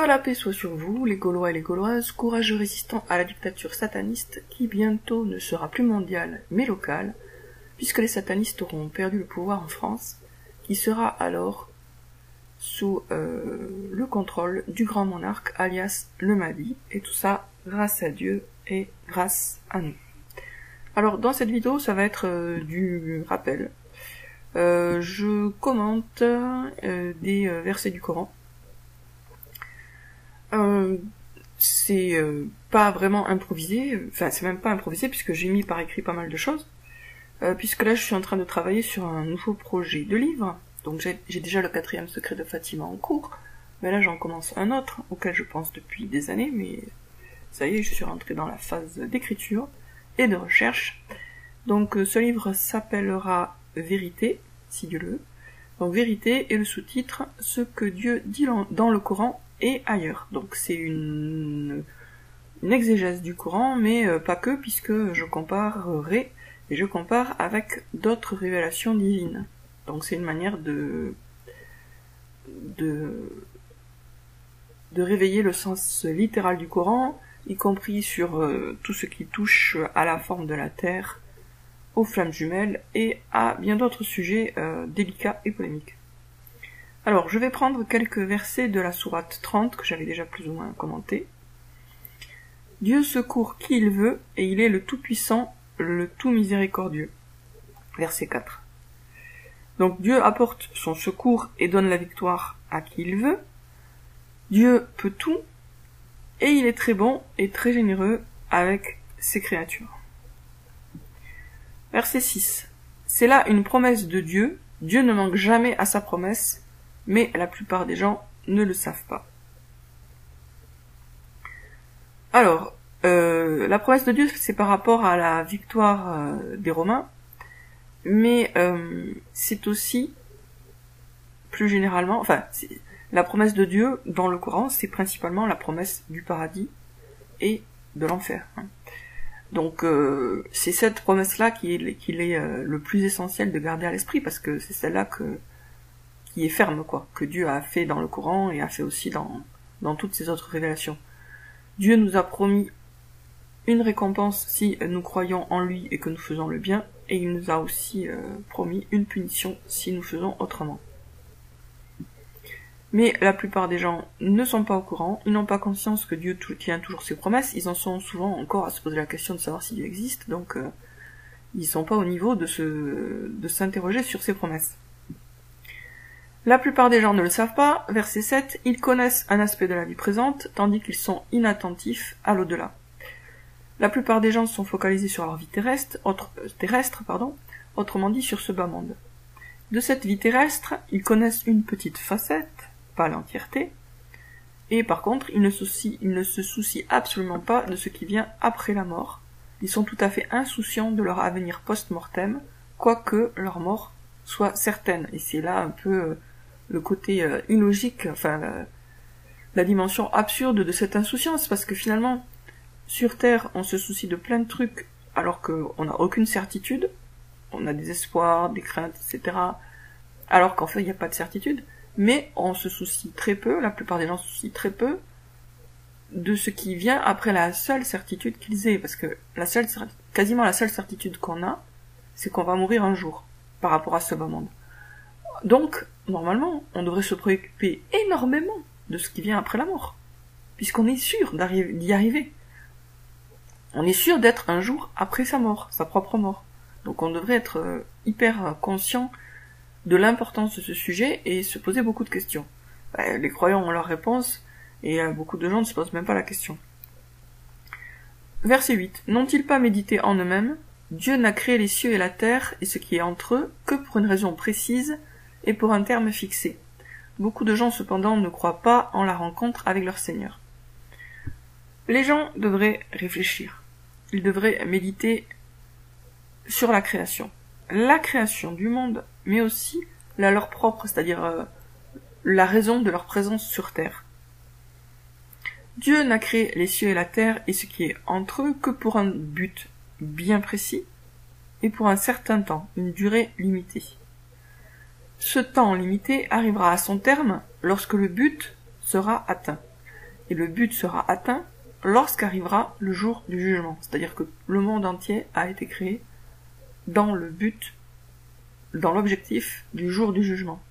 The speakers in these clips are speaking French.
Que la paix soit sur vous, les Gaulois et les Gauloises, courageux résistants à la dictature sataniste qui bientôt ne sera plus mondiale mais locale, puisque les satanistes auront perdu le pouvoir en France, qui sera alors sous le contrôle du grand monarque alias le Mahdi, et tout ça grâce à Dieu et grâce à nous. Alors dans cette vidéo ça va être du rappel. Je commente des versets du Coran. C'est pas vraiment improvisé, enfin c'est même pas improvisé puisque j'ai mis par écrit pas mal de choses, puisque là je suis en train de travailler sur un nouveau projet de livre, donc j'ai déjà le 4e secret de Fatima en cours, mais là j'en commence un autre, auquel je pense depuis des années, mais ça y est, je suis rentrée dans la phase d'écriture et de recherche. Donc ce livre s'appellera Vérité, si Dieu le veut. Donc Vérité est le sous-titre, ce que Dieu dit dans le Coran et ailleurs. Donc c'est une exégèse du Coran, mais pas que, puisque je comparerai et je compare avec d'autres révélations divines. Donc c'est une manière de réveiller le sens littéral du Coran, y compris sur tout ce qui touche à la forme de la terre, aux flammes jumelles et à bien d'autres sujets délicats et polémiques. Alors, je vais prendre quelques versets de la sourate 30 que j'avais déjà plus ou moins commenté. Dieu secourt qui il veut et il est le tout-puissant, le tout miséricordieux. Verset 4. Donc Dieu apporte son secours et donne la victoire à qui il veut. Dieu peut tout et il est très bon et très généreux avec ses créatures. Verset 6. C'est là une promesse de Dieu. Dieu ne manque jamais à sa promesse, mais la plupart des gens ne le savent pas. Alors, la promesse de Dieu, c'est par rapport à la victoire des Romains, mais c'est aussi, plus généralement, enfin, la promesse de Dieu dans le Coran, c'est principalement la promesse du paradis et de l'enfer. Donc c'est cette promesse-là qu'il est le plus essentiel de garder à l'esprit, parce que c'est celle-là qui est ferme, quoi, que Dieu a fait dans le Coran et a fait aussi dans toutes ses autres révélations. Dieu nous a promis une récompense si nous croyons en lui et que nous faisons le bien, et il nous a aussi promis une punition si nous faisons autrement. Mais la plupart des gens ne sont pas au courant, ils n'ont pas conscience que Dieu tient toujours ses promesses, ils en sont souvent encore à se poser la question de savoir si Dieu existe, donc ils sont pas au niveau de s'interroger sur ses promesses. La plupart des gens ne le savent pas, verset 7, ils connaissent un aspect de la vie présente, tandis qu'ils sont inattentifs à l'au-delà. La plupart des gens sont focalisés sur leur vie terrestre, autrement dit sur ce bas monde. De cette vie terrestre, ils connaissent une petite facette, pas l'entièreté, et par contre, ils ne se soucient absolument pas de ce qui vient après la mort. Ils sont tout à fait insouciants de leur avenir post-mortem, quoique leur mort soit certaine. Et c'est là un peu le côté illogique, enfin la dimension absurde de cette insouciance, parce que finalement, sur Terre, on se soucie de plein de trucs, alors qu'on n'a aucune certitude, on a des espoirs, des craintes, etc., alors qu'en fait, il n'y a pas de certitude, mais on se soucie très peu, la plupart des gens se soucient très peu, de ce qui vient après la seule certitude qu'ils aient, parce que quasiment la seule certitude qu'on a, c'est qu'on va mourir un jour, par rapport à ce bas monde. Donc, normalement, on devrait se préoccuper énormément de ce qui vient après la mort, puisqu'on est sûr d'y arriver. On est sûr d'être un jour après sa mort, sa propre mort. Donc on devrait être hyper conscient de l'importance de ce sujet et se poser beaucoup de questions. Les croyants ont leur réponse, et beaucoup de gens ne se posent même pas la question. Verset 8. N'ont-ils pas médité en eux-mêmes ? Dieu n'a créé les cieux et la terre et ce qui est entre eux que pour une raison précise et pour un terme fixé. Beaucoup de gens cependant ne croient pas en la rencontre avec leur Seigneur. Les gens devraient réfléchir. Ils devraient méditer sur la création du monde, mais aussi la leur propre, c'est-à-dire la raison de leur présence sur terre. Dieu n'a créé les cieux et la terre et ce qui est entre eux que pour un but bien précis et pour un certain temps, une durée limitée. Ce temps limité arrivera à son terme lorsque le but sera atteint. et le but sera atteint lorsqu'arrivera le jour du jugement. C'est-à-dire que le monde entier a été créé dans le but, dans l'objectif du jour du jugement.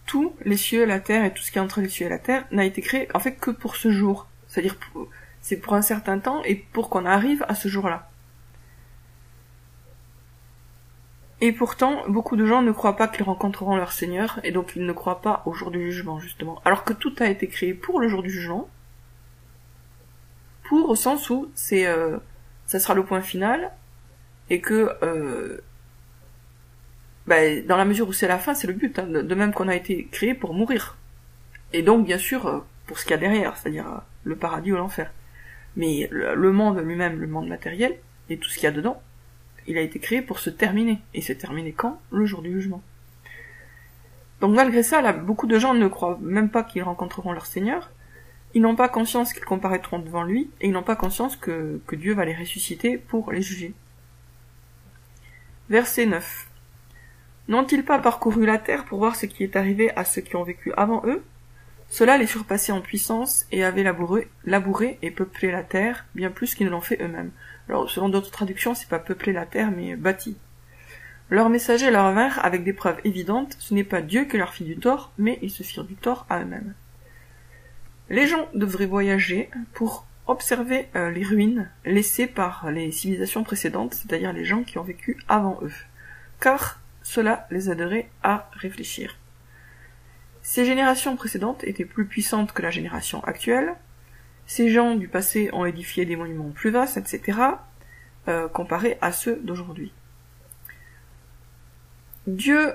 Tous les cieux, la terre et tout ce qui est entre les cieux et la terre n'a été créé en fait que pour ce jour. C'est-à-dire c'est pour un certain temps et pour qu'on arrive à ce jour-là. Et pourtant, beaucoup de gens ne croient pas qu'ils rencontreront leur Seigneur, et donc ils ne croient pas au jour du jugement, justement. Alors que tout a été créé pour le jour du jugement, pour au sens où ça sera le point final, et que dans la mesure où c'est la fin, c'est le but, hein, de même qu'on a été créé pour mourir. Et donc, bien sûr, pour ce qu'il y a derrière, c'est-à-dire le paradis ou l'enfer. Mais le monde lui-même, le monde matériel, et tout ce qu'il y a dedans, il a été créé pour se terminer. Et c'est terminé quand? Le jour du jugement. Donc malgré ça, là, beaucoup de gens ne croient même pas qu'ils rencontreront leur Seigneur. Ils n'ont pas conscience qu'ils comparaîtront devant lui, et ils n'ont pas conscience que Dieu va les ressusciter pour les juger. Verset 9. N'ont-ils pas parcouru la terre pour voir ce qui est arrivé à ceux qui ont vécu avant eux? Ceux-là les surpassaient en puissance et avaient labouré et peuplé la terre, bien plus qu'ils ne l'ont fait eux-mêmes. Alors, selon d'autres traductions, c'est pas peupler la terre, mais bâti. Leurs messagers leur vinrent avec des preuves évidentes, ce n'est pas Dieu qui leur fit du tort, mais ils se firent du tort à eux-mêmes. Les gens devraient voyager pour observer les ruines laissées par les civilisations précédentes, c'est-à-dire les gens qui ont vécu avant eux, car cela les aiderait à réfléchir. Ces générations précédentes étaient plus puissantes que la génération actuelle. Ces gens du passé ont édifié des monuments plus vastes, etc., comparés à ceux d'aujourd'hui. Dieu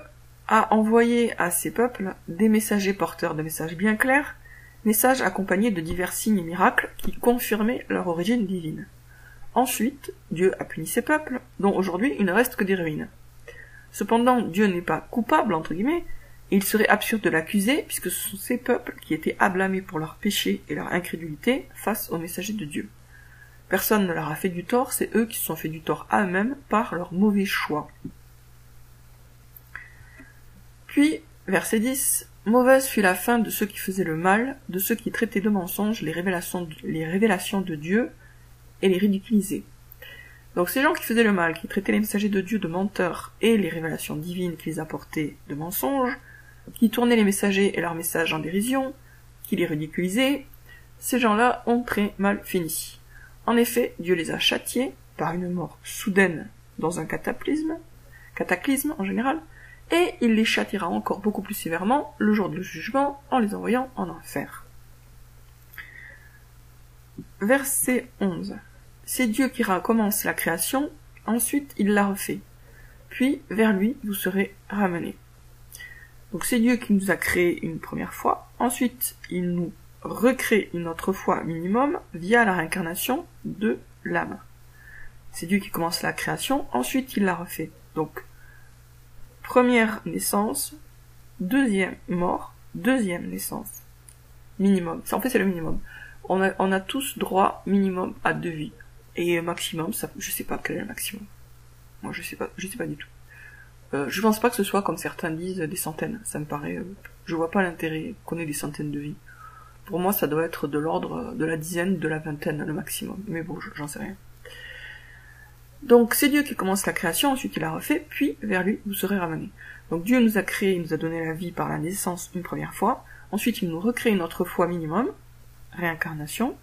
a envoyé à ces peuples des messagers porteurs de messages bien clairs, messages accompagnés de divers signes et miracles qui confirmaient leur origine divine. Ensuite, Dieu a puni ces peuples, dont aujourd'hui il ne reste que des ruines. Cependant, Dieu n'est pas coupable, entre guillemets, et il serait absurde de l'accuser, puisque ce sont ces peuples qui étaient à blâmer pour leurs péchés et leur incrédulité face aux messagers de Dieu. Personne ne leur a fait du tort, c'est eux qui se sont fait du tort à eux-mêmes par leur mauvais choix. Puis, verset 10, « Mauvaise fut la fin de ceux qui faisaient le mal, de ceux qui traitaient de mensonges les révélations de Dieu et les ridiculisaient. » Donc ces gens qui faisaient le mal, qui traitaient les messagers de Dieu de menteurs et les révélations divines qui les apportaient de mensonges, qui tournaient les messagers et leurs messages en dérision, qui les ridiculisaient, ces gens-là ont très mal fini. En effet, Dieu les a châtiés par une mort soudaine dans un cataclysme en général, et il les châtiera encore beaucoup plus sévèrement le jour du jugement en les envoyant en enfer. Verset 11. C'est Dieu qui recommence la création, ensuite il la refait. Puis vers lui vous serez ramenés. Donc c'est Dieu qui nous a créés une première fois, ensuite il nous recrée une autre fois minimum via la réincarnation de l'âme. C'est Dieu qui commence la création, ensuite il la refait. Donc première naissance, deuxième mort, deuxième naissance. Minimum. En fait c'est le minimum. On a tous droit minimum à 2 vies. Et maximum, ça, je sais pas quel est le maximum. Moi je sais pas du tout. Je pense pas que ce soit comme certains disent des centaines. Ça me paraît, je vois pas l'intérêt qu'on ait des centaines de vies. Pour moi ça doit être de l'ordre de la dizaine, de la vingtaine le maximum. Mais bon, j'en sais rien. Donc c'est Dieu qui commence la création, ensuite il la refait, puis vers lui vous serez ramenés. Donc Dieu nous a créé, il nous a donné la vie par la naissance une première fois, ensuite il nous recrée une autre fois minimum, réincarnation,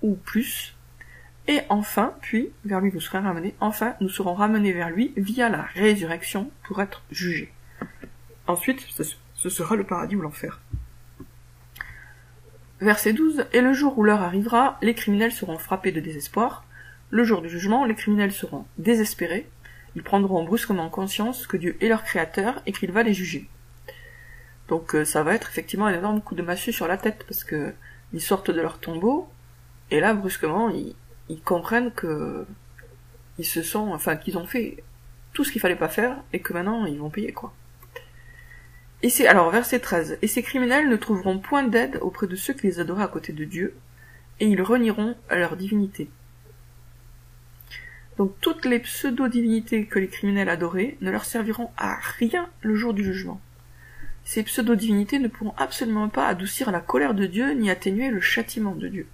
ou plus, et enfin, puis, vers lui vous serez ramenés, enfin, nous serons ramenés vers lui via la résurrection pour être jugés. Ensuite, ce sera le paradis ou l'enfer. Verset 12, « Et le jour où l'heure arrivera, les criminels seront frappés de désespoir. Le jour du jugement, les criminels seront désespérés. Ils prendront brusquement conscience que Dieu est leur créateur et qu'il va les juger. » Donc ça va être effectivement un énorme coup de massue sur la tête, parce que ils sortent de leur tombeau, et là, brusquement, ils comprennent que qu'ils ont fait tout ce qu'il fallait pas faire, et que maintenant, ils vont payer, quoi. Alors, verset 13. « Et ces criminels ne trouveront point d'aide auprès de ceux qui les adoraient à côté de Dieu, et ils renieront à leur divinité. » Donc, toutes les pseudo-divinités que les criminels adoraient ne leur serviront à rien le jour du jugement. Ces pseudo-divinités ne pourront absolument pas adoucir la colère de Dieu ni atténuer le châtiment de Dieu.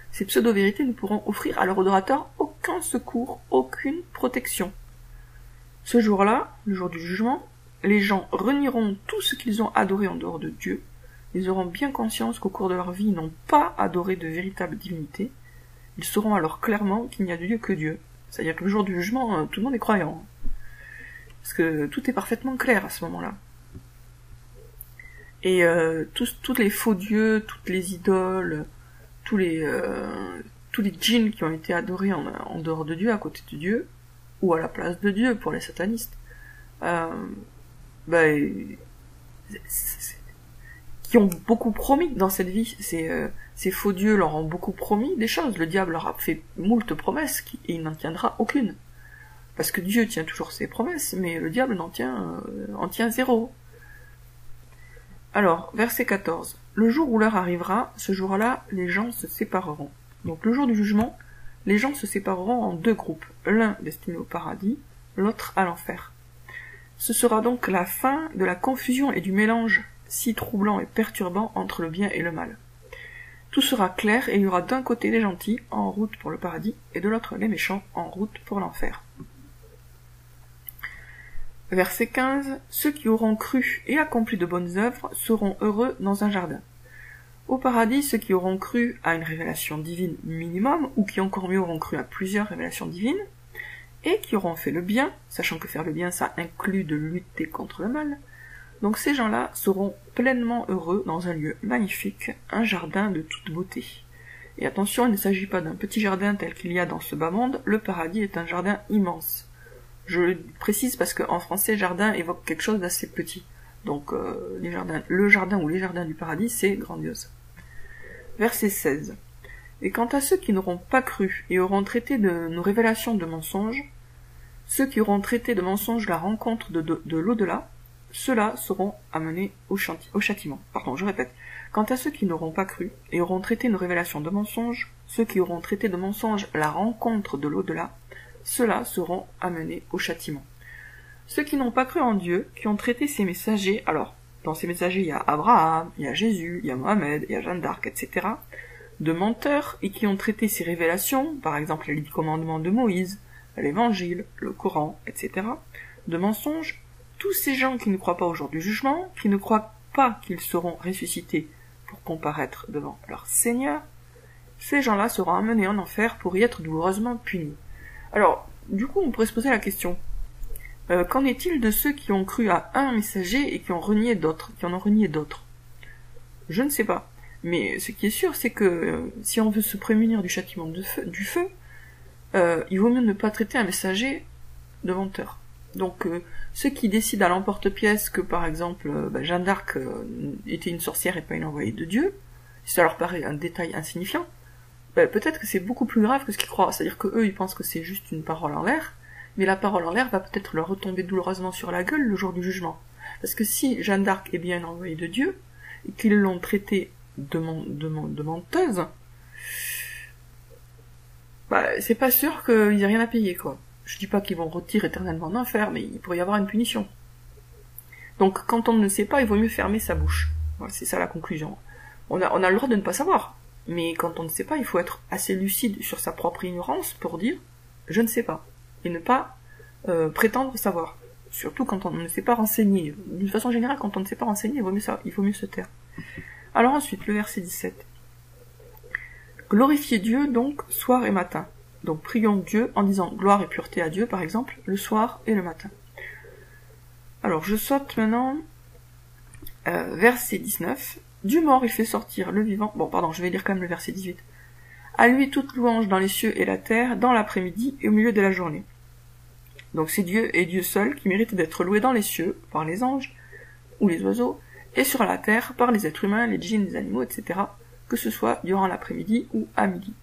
Ces pseudo-vérités ne pourront offrir à leur adorateur aucun secours, aucune protection. Ce jour-là, le jour du jugement, les gens renieront tout ce qu'ils ont adoré en dehors de Dieu. Ils auront bien conscience qu'au cours de leur vie, ils n'ont pas adoré de véritable divinité. Ils sauront alors clairement qu'il n'y a de Dieu que Dieu. C'est-à-dire que le jour du jugement, tout le monde est croyant. Parce que tout est parfaitement clair à ce moment-là. Et tous les faux dieux, toutes les idoles, tous les djinns qui ont été adorés en dehors de Dieu, à côté de Dieu, ou à la place de Dieu pour les satanistes, qui ont beaucoup promis dans cette vie. Ces faux dieux leur ont beaucoup promis des choses. Le diable leur a fait moult promesses et il n'en tiendra aucune. Parce que Dieu tient toujours ses promesses, mais le diable en tient zéro. Alors, verset 14. Le jour où l'heure arrivera, ce jour-là, les gens se sépareront. Donc le jour du jugement, les gens se sépareront en deux groupes, l'un destiné au paradis, l'autre à l'enfer. Ce sera donc la fin de la confusion et du mélange si troublant et perturbant entre le bien et le mal. Tout sera clair et il y aura d'un côté les gentils en route pour le paradis et de l'autre les méchants en route pour l'enfer. Verset 15. Ceux qui auront cru et accompli de bonnes œuvres seront heureux dans un jardin. Au paradis, ceux qui auront cru à une révélation divine minimum, ou qui encore mieux auront cru à plusieurs révélations divines, et qui auront fait le bien, sachant que faire le bien, ça inclut de lutter contre le mal, donc ces gens-là seront pleinement heureux dans un lieu magnifique, un jardin de toute beauté. Et attention, il ne s'agit pas d'un petit jardin tel qu'il y a dans ce bas monde, le paradis est un jardin immense. Je le précise parce qu'en français, jardin évoque quelque chose d'assez petit. Donc le jardin ou les jardins du paradis, c'est grandiose. Verset 16. Et quant à ceux qui n'auront pas cru et auront traité de nos révélations de mensonges, ceux qui auront traité de mensonges la rencontre de l'au-delà, ceux-là seront amenés au châtiment. Pardon, je répète. Quant à ceux qui n'auront pas cru et auront traité nos révélations de mensonges, ceux qui auront traité de mensonges la rencontre de l'au-delà, ceux-là seront amenés au châtiment. Ceux qui n'ont pas cru en Dieu, qui ont traité ces messagers, alors, dans ces messagers, il y a Abraham, il y a Jésus, il y a Mohamed, il y a Jeanne d'Arc, etc., de menteurs, et qui ont traité ces révélations, par exemple les 10 commandements de Moïse, l'évangile, le Coran, etc., de mensonges, tous ces gens qui ne croient pas au jour du jugement, qui ne croient pas qu'ils seront ressuscités pour comparaître devant leur Seigneur, ces gens-là seront amenés en enfer pour y être douloureusement punis. Alors, du coup, on pourrait se poser la question, qu'en est-il de ceux qui ont cru à un messager et qui en ont renié d'autres? Je ne sais pas. Mais ce qui est sûr, c'est que si on veut se prémunir du châtiment du feu, il vaut mieux ne pas traiter un messager de menteur. Donc, ceux qui décident à l'emporte-pièce que, par exemple, Jeanne d'Arc était une sorcière et pas une envoyée de Dieu, si ça leur paraît un détail insignifiant, peut-être que c'est beaucoup plus grave que ce qu'ils croient. C'est-à-dire que eux, ils pensent que c'est juste une parole en l'air, mais la parole en l'air va peut-être leur retomber douloureusement sur la gueule le jour du jugement. Parce que si Jeanne d'Arc est bien une envoyée de Dieu, et qu'ils l'ont traitée de menteuse, c'est pas sûr qu'ils aient rien à payer, quoi. Je dis pas qu'ils vont rôtir éternellement en enfer, mais il pourrait y avoir une punition. Donc, quand on ne sait pas, il vaut mieux fermer sa bouche. Voilà, c'est ça la conclusion. On a le droit de ne pas savoir, mais quand on ne sait pas, il faut être assez lucide sur sa propre ignorance pour dire « je ne sais pas », et ne pas prétendre savoir. Surtout quand on ne sait pas renseigner. D'une façon générale, quand on ne sait pas renseigner, il vaut mieux se taire. Alors ensuite, le verset 17. Glorifiez Dieu donc soir et matin. Donc prions Dieu en disant gloire et pureté à Dieu, par exemple, le soir et le matin. Alors je saute maintenant, verset 19. Du mort il fait sortir le vivant. Bon, pardon, je vais lire quand même le verset 18. À lui toute louange dans les cieux et la terre, dans l'après-midi et au milieu de la journée. Donc c'est Dieu et Dieu seul qui mérite d'être loué dans les cieux, par les anges ou les oiseaux, et sur la terre par les êtres humains, les djinns, les animaux, etc., que ce soit durant l'après-midi ou à midi.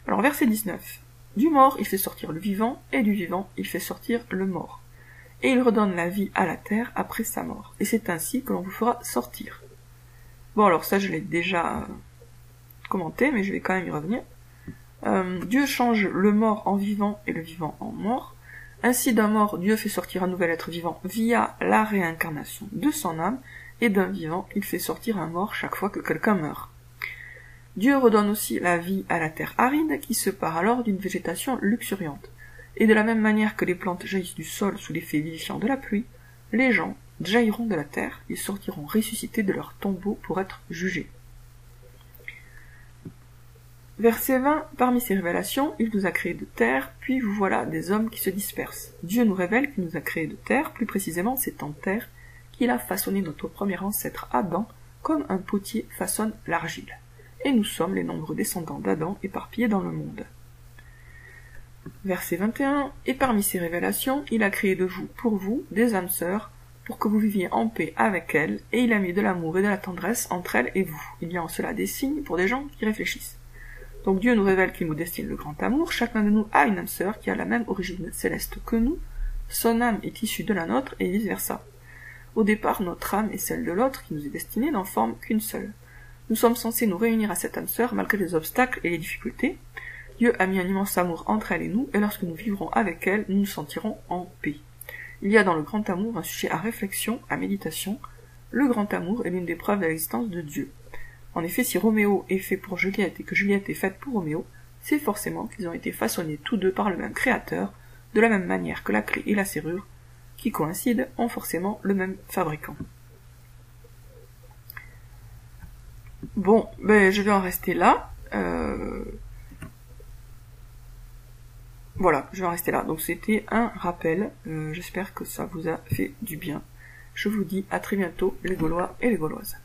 Alors verset 19. Du mort il fait sortir le vivant, et du vivant il fait sortir le mort. Et il redonne la vie à la terre après sa mort. Et c'est ainsi que l'on vous fera sortir. Bon alors ça je l'ai déjà commenté, mais je vais quand même y revenir. Dieu change le mort en vivant et le vivant en mort. Ainsi d'un mort, Dieu fait sortir un nouvel être vivant via la réincarnation de son âme, et d'un vivant, il fait sortir un mort chaque fois que quelqu'un meurt. Dieu redonne aussi la vie à la terre aride, qui se part alors d'une végétation luxuriante. Et de la même manière que les plantes jaillissent du sol sous l'effet vivifiant de la pluie, les gens jailliront de la terre, ils sortiront ressuscités de leur tombeau pour être jugés. Verset 20, parmi ces révélations, il nous a créés de terre, puis vous voilà des hommes qui se dispersent. Dieu nous révèle qu'il nous a créés de terre, plus précisément c'est en terre qu'il a façonné notre premier ancêtre Adam, comme un potier façonne l'argile. Et nous sommes les nombreux descendants d'Adam éparpillés dans le monde. Verset 21, et parmi ces révélations, il a créé de vous, pour vous, des âmes sœurs, pour que vous viviez en paix avec elles, et il a mis de l'amour et de la tendresse entre elles et vous. Il y a en cela des signes pour des gens qui réfléchissent. Donc Dieu nous révèle qu'il nous destine le grand amour, chacun de nous a une âme sœur qui a la même origine céleste que nous, son âme est issue de la nôtre et vice versa. Au départ, notre âme et celle de l'autre qui nous est destinée n'en forment qu'une seule. Nous sommes censés nous réunir à cette âme sœur malgré les obstacles et les difficultés. Dieu a mis un immense amour entre elle et nous, et lorsque nous vivrons avec elle, nous nous sentirons en paix. Il y a dans le grand amour un sujet à réflexion, à méditation. Le grand amour est l'une des preuves de l'existence de Dieu. En effet, si Roméo est fait pour Juliette et que Juliette est faite pour Roméo, c'est forcément qu'ils ont été façonnés tous deux par le même créateur, de la même manière que la clé et la serrure, qui coïncident, ont forcément le même fabricant. Bon, je vais en rester là. Voilà, je vais en rester là. Donc c'était un rappel. J'espère que ça vous a fait du bien. Je vous dis à très bientôt, les Gaulois et les Gauloises.